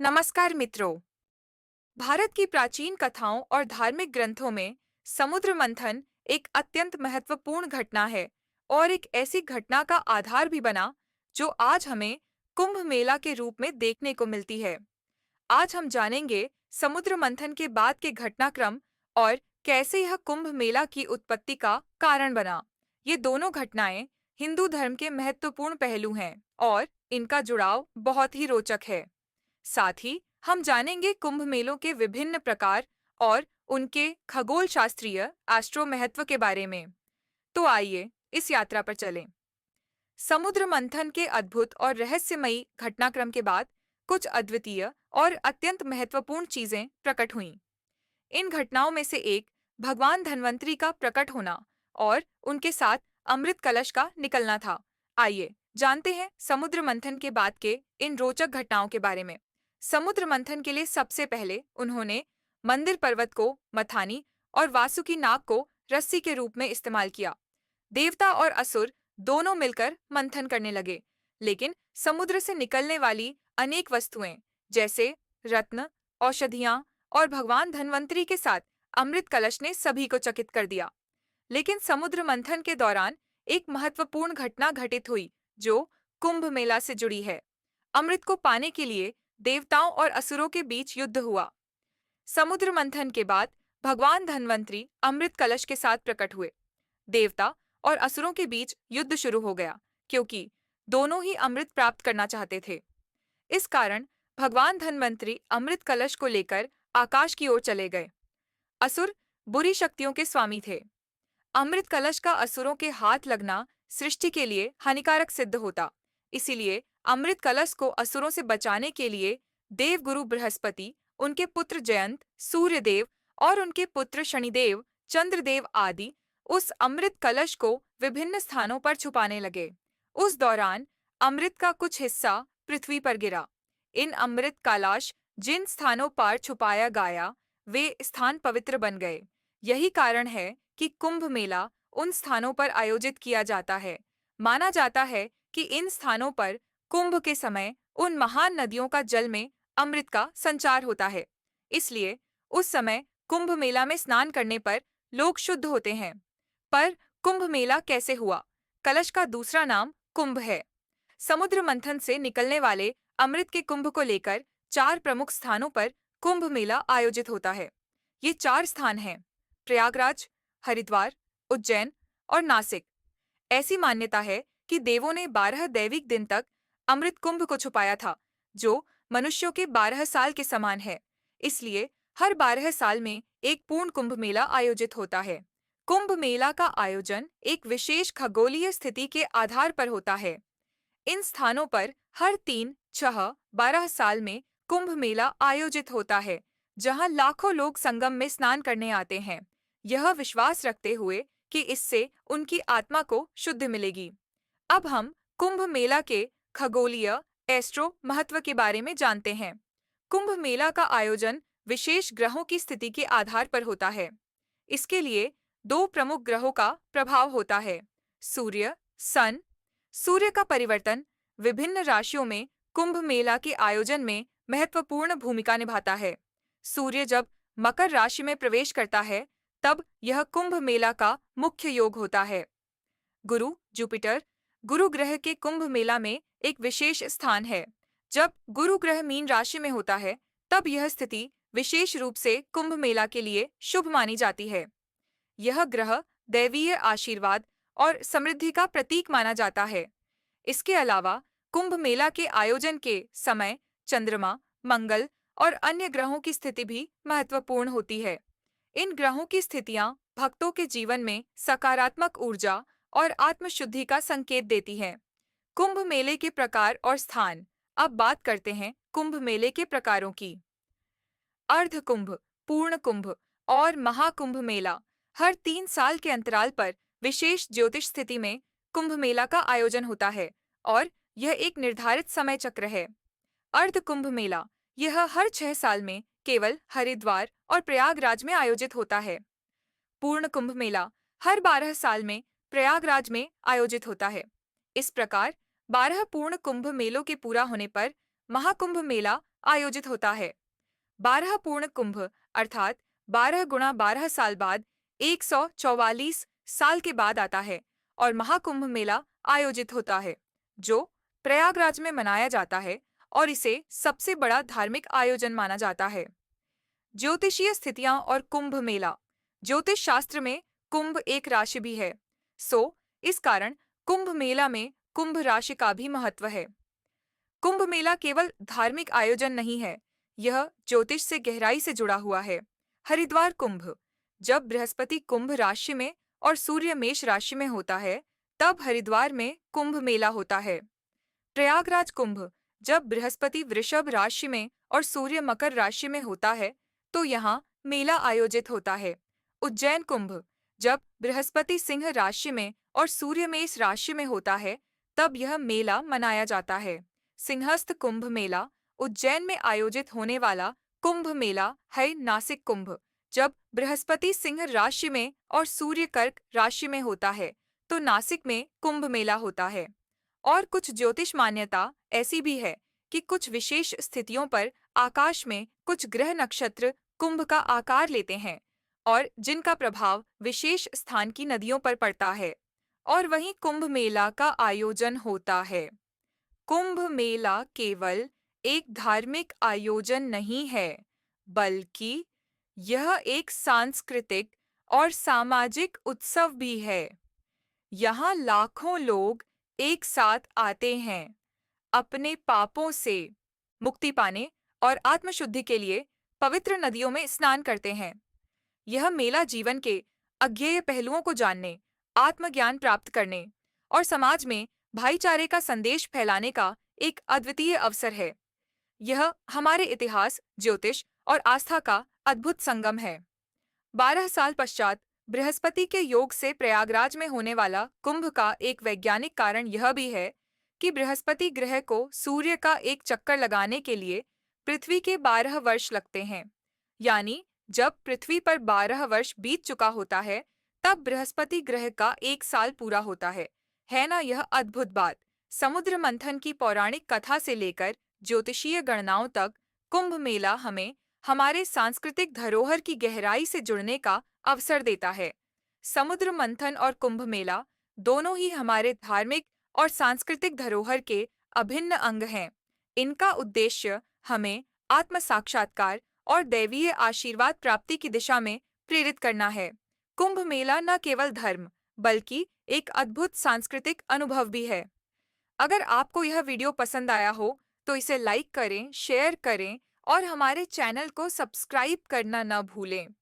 नमस्कार मित्रों। भारत की प्राचीन कथाओं और धार्मिक ग्रंथों में समुद्र मंथन एक अत्यंत महत्वपूर्ण घटना है और एक ऐसी घटना का आधार भी बना जो आज हमें कुंभ मेला के रूप में देखने को मिलती है। आज हम जानेंगे समुद्र मंथन के बाद के घटनाक्रम और कैसे यह कुंभ मेला की उत्पत्ति का कारण बना। ये दोनों घटनाएं हिंदू धर्म के महत्वपूर्ण पहलू हैं और इनका जुड़ाव बहुत ही रोचक है। साथ ही हम जानेंगे कुंभ मेलों के विभिन्न प्रकार और उनके खगोल शास्त्रीय एस्ट्रो महत्व के बारे में। तो आइए इस यात्रा पर चलें। समुद्र मंथन के अद्भुत और रहस्यमयी घटनाक्रम के बाद कुछ अद्वितीय और अत्यंत महत्वपूर्ण चीजें प्रकट हुईं। इन घटनाओं में से एक भगवान धन्वंतरी का प्रकट होना और उनके साथ अमृत कलश का निकलना था। आइए जानते हैं समुद्र मंथन के बाद के इन रोचक घटनाओं के बारे में। समुद्र मंथन के लिए सबसे पहले उन्होंने मंदिर पर्वत को मथानी और वासुकी नाग को रस्सी के रूप में इस्तेमाल किया। देवता और असुर दोनों मिलकर मंथन करने लगे, लेकिन समुद्र से निकलने वाली अनेक वस्तुएं जैसे रत्न, औषधियां और भगवान धन्वंतरी के साथ अमृत कलश ने सभी को चकित कर दिया। लेकिन समुद्र मंथन के दौरान एक महत्वपूर्ण घटना घटित हुई जो कुंभ मेला से जुड़ी है। अमृत को पाने के लिए देवताओं और असुरों के बीच युद्ध हुआ। समुद्र मंथन के बाद भगवान धन्वंतरी अमृत कलश के साथ प्रकट हुए। देवता और असुरों के बीच युद्ध शुरू हो गया क्योंकि दोनों ही अमृत प्राप्त करना चाहते थे। इस कारण भगवान धन्वंतरी अमृत कलश को लेकर आकाश की ओर चले गए। असुर बुरी शक्तियों के स्वामी थे। अमृत कलश का असुरों के हाथ लगना सृष्टि के लिए हानिकारक सिद्ध होता। इसीलिए अमृत कलश को असुरों से बचाने के लिए देवगुरु बृहस्पति, उनके पुत्र जयंत, सूर्यदेव और उनके पुत्र शनिदेव, चंद्रदेव आदि उस अमृत कलश को विभिन्न स्थानों पर छुपाने लगे। उस दौरान अमृत का कुछ हिस्सा पृथ्वी पर गिरा। इन अमृत कलश जिन स्थानों पर छुपाया गया वे स्थान पवित्र बन गए। यही कारण है कि कुंभ मेला उन स्थानों पर आयोजित किया जाता है। माना जाता है कि इन स्थानों पर कुंभ के समय उन महान नदियों का जल में अमृत का संचार होता है। इसलिए उस समय कुंभ मेला में स्नान करने पर लोग शुद्ध होते हैं। पर कुंभ मेला कैसे हुआ? कलश का दूसरा नाम कुंभ है। समुद्र मंथन से निकलने वाले अमृत के कुंभ को लेकर 4 प्रमुख स्थानों पर कुंभ मेला आयोजित होता है। ये 4 स्थान हैं: प्रयागराज, हरिद्वार, उज्जैन और नासिक। ऐसी मान्यता है कि देवों ने 12 दैविक दिन तक अमृत कुंभ को छुपाया था, जो मनुष्यों के 12 साल के समान है। इसलिए हर 12 साल में एक पूर्ण कुंभ मेला आयोजित होता है। कुंभ मेला का आयोजन एक विशेष खगोलीय स्थिति के आधार पर होता है। इन स्थानों पर हर 3, 6, 12 साल में कुंभ मेला आयोजित होता है, जहां लाखों लोग संगम में स्नान करने आते हैं, यह विश्वास रखते हुए कि इससे उनकी आत्मा को शुद्ध मिलेगी। अब हम कुंभ मेला के खगोलीय एस्ट्रो महत्व के बारे में जानते हैं। कुंभ मेला का आयोजन विशेष ग्रहों की स्थिति के आधार पर होता है। इसके लिए 2 प्रमुख ग्रहों का प्रभाव होता है: सूर्य, सन। सूर्य का परिवर्तन विभिन्न राशियों में कुंभ मेला के आयोजन में महत्वपूर्ण भूमिका निभाता है। सूर्य जब मकर राशि में प्रवेश करता है, तब यह कुंभ मेला का मुख्य योग होता है। गुरु, जुपिटर, गुरु ग्रह के कुंभ मेला में एक विशेष स्थान है। जब गुरु ग्रह मीन राशि में होता है, तब यह स्थिति विशेष रूप से कुंभ मेला के लिए शुभ मानी जाती है। यह ग्रह दैवीय आशीर्वाद और समृद्धि का प्रतीक माना जाता है। इसके अलावा कुंभ मेला के आयोजन के समय चंद्रमा, मंगल और अन्य ग्रहों की स्थिति भी महत्वपूर्ण होती है। इन ग्रहों की स्थितियां भक्तों के जीवन में सकारात्मक ऊर्जा और आत्मशुद्धि का संकेत देती हैं। कुंभ मेले के प्रकार और स्थान। अब बात करते हैं कुंभ मेले के प्रकारों की। अर्ध कुंभ, पूर्ण कुंभ और महाकुंभ मेला। हर 3 साल के अंतराल पर विशेष ज्योतिष स्थिति में कुंभ मेला का आयोजन होता है और यह एक निर्धारित समय चक्र है। अर्ध कुंभ मेला यह हर 6 साल में केवल हरिद्वार और प्रयागराज में आयोजित होता है। पूर्ण कुंभ मेला हर 12 साल में प्रयागराज में आयोजित होता है। इस प्रकार 12 पूर्ण कुंभ मेलों के पूरा होने पर महाकुंभ मेला आयोजित होता है। 12 पूर्ण कुंभ अर्थात 12 गुणा 12 साल बाद 144 साल के बाद आता है और महाकुंभ मेला आयोजित होता है, जो प्रयागराज में मनाया जाता है और इसे सबसे बड़ा धार्मिक आयोजन माना जाता है। ज्योतिषीय स्थितियां और कुंभ मेला। ज्योतिष शास्त्र में कुंभ एक राशि भी है, सो इस कारण कुंभ मेला में कुंभ राशि का भी महत्व है। कुंभ मेला केवल धार्मिक आयोजन नहीं है, यह ज्योतिष से गहराई से जुड़ा हुआ है। हरिद्वार कुंभ। जब बृहस्पति कुंभ राशि में और सूर्य मेष राशि में होता है, तब हरिद्वार में कुंभ मेला होता है। प्रयागराज कुंभ। जब बृहस्पति वृषभ राशि में और सूर्य मकर राशि में होता है, तो यहाँ मेला आयोजित होता है। उज्जैन कुंभ। जब बृहस्पति सिंह राशि में और सूर्य मेष राशि में होता है, तब यह मेला मनाया जाता है। सिंहस्थ कुंभ मेला। उज्जैन में आयोजित होने वाला कुंभ मेला है नासिक कुंभ। जब बृहस्पति सिंह राशि में और सूर्य कर्क राशि में होता है, तो नासिक में कुंभ मेला होता है। और कुछ ज्योतिष मान्यता ऐसी भी है कि कुछ विशेष स्थितियों पर आकाश में कुछ ग्रह नक्षत्र कुंभ का आकार लेते हैं और जिनका प्रभाव विशेष स्थान की नदियों पर पड़ता है, और वहीं कुंभ मेला का आयोजन होता है। कुंभ मेला केवल एक धार्मिक आयोजन नहीं है, बल्कि यह एक सांस्कृतिक और सामाजिक उत्सव भी है। यहाँ लाखों लोग एक साथ आते हैं, अपने पापों से मुक्ति पाने और आत्मशुद्धि के लिए पवित्र नदियों में स्नान करते हैं। यह मेला जीवन के अज्ञेय पहलुओं को जानने, आत्मज्ञान प्राप्त करने और समाज में भाईचारे का संदेश फैलाने का एक अद्वितीय अवसर है। यह हमारे इतिहास, ज्योतिष और आस्था का अद्भुत संगम है। 12 साल पश्चात बृहस्पति के योग से प्रयागराज में होने वाला कुंभ का एक वैज्ञानिक कारण यह भी है कि बृहस्पति ग्रह को सूर्य का एक चक्कर लगाने के लिए पृथ्वी के 12 वर्ष लगते हैं। यानी जब पृथ्वी पर 12 वर्ष बीत चुका होता है, तब बृहस्पति ग्रह का एक साल पूरा होता है ना यह अद्भुत बात। समुद्र मंथन की पौराणिक कथा से लेकर ज्योतिषीय गणनाओं तक, कुंभ मेला हमें हमारे सांस्कृतिक धरोहर की गहराई से जुड़ने का अवसर देता है। समुद्र मंथन और कुंभ मेला दोनों ही हमारे धार्मिक और सांस्कृतिक धरोहर के अभिन्न अंग हैं। इनका उद्देश्य हमें आत्म साक्षात्कार और दैवीय आशीर्वाद प्राप्ति की दिशा में प्रेरित करना है। कुंभ मेला न केवल धर्म, बल्कि एक अद्भुत सांस्कृतिक अनुभव भी है। अगर आपको यह वीडियो पसंद आया हो, तो इसे लाइक करें, शेयर करें और हमारे चैनल को सब्सक्राइब करना न भूलें।